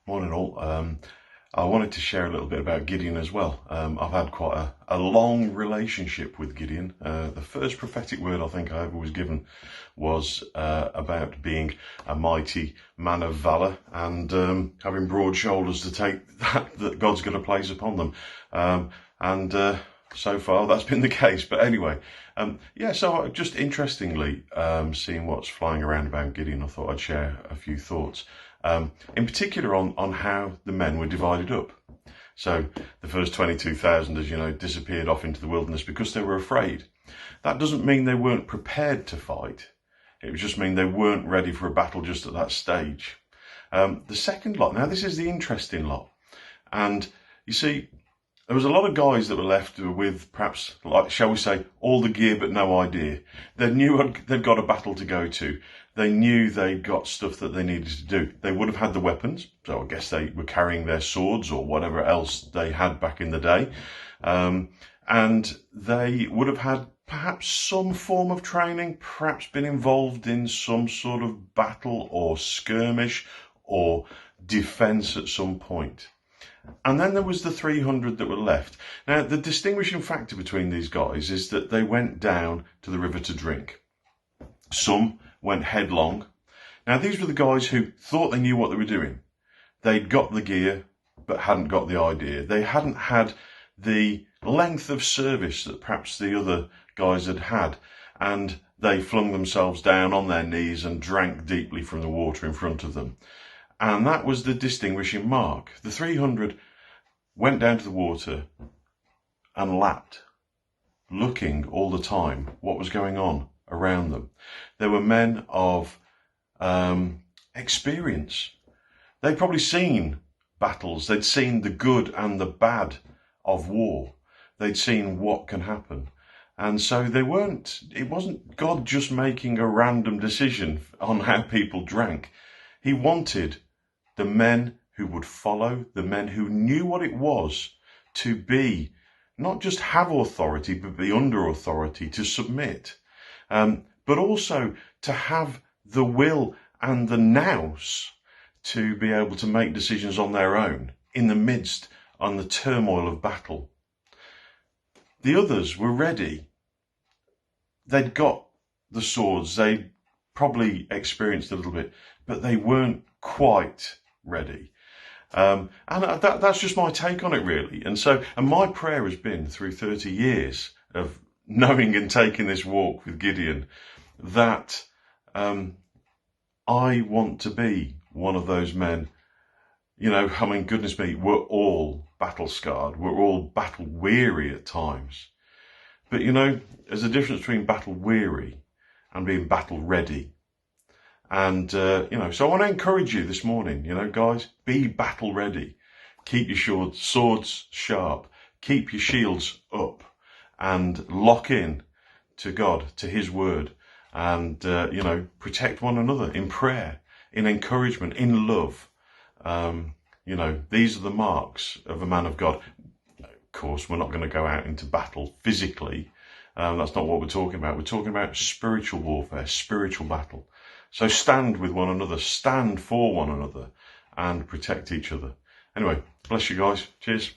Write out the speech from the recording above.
Morning all. I wanted to share a little bit about Gideon as well. I've had quite a long relationship with Gideon. The first prophetic word I think I ever was given was about being a mighty man of valour and having broad shoulders to take that God's going to place upon them. So far that's been the case. But anyway, so just interestingly, seeing what's flying around about Gideon, I thought I'd share a few thoughts. In particular on how the men were divided up. So the first 22,000, as you know, disappeared off into the wilderness because they were afraid. That doesn't mean they weren't prepared to fight. It would just mean they weren't ready for a battle just at that stage. The second lot, now this is the interesting lot. And you see, there was a lot of guys that were left with perhaps, like, shall we say, all the gear but no idea. They knew they'd got a battle to go to. They knew they'd got stuff that they needed to do. They would have had the weapons, so I guess they were carrying their swords or whatever else they had back in the day. And they would have had perhaps some form of training, perhaps been involved in some sort of battle or skirmish or defence at some point. And then there was the 300 that were left. Now, the distinguishing factor between these guys is that they went down to the river to drink. Some went headlong. Now, these were the guys who thought they knew what they were doing. They'd got the gear, but hadn't got the idea. They hadn't had the length of service that perhaps the other guys had had. And they flung themselves down on their knees and drank deeply from the water in front of them. And that was the distinguishing mark. The 300 went down to the water and lapped, looking all the time what was going on around them. They were men of experience. They'd probably seen battles. They'd seen the good and the bad of war. They'd seen what can happen. And so it wasn't God just making a random decision on how people drank. He wanted the men who would follow, the men who knew what it was to be, not just have authority, but be under authority, to submit. But also to have the will and the nous to be able to make decisions on their own in the midst on the turmoil of battle. The others were ready. They'd got the swords. They'd probably experienced a little bit, but they weren't quite ready. And that's just my take on it, really. And my prayer has been through 30 years of knowing and taking this walk with Gideon that I want to be one of those men. You know, I mean, goodness me, we're all battle scarred. We're all battle weary at times. But, you know, there's a difference between battle weary and being battle ready. And, so I want to encourage you this morning, guys, be battle ready. Keep your swords sharp. Keep your shields up and lock in to God, to his word. And, protect one another in prayer, in encouragement, in love. These are the marks of a man of God. Of course, we're not going to go out into battle physically. That's not what we're talking about. We're talking about spiritual warfare, spiritual battle. So stand with one another, stand for one another, and protect each other. Anyway, bless you guys. Cheers.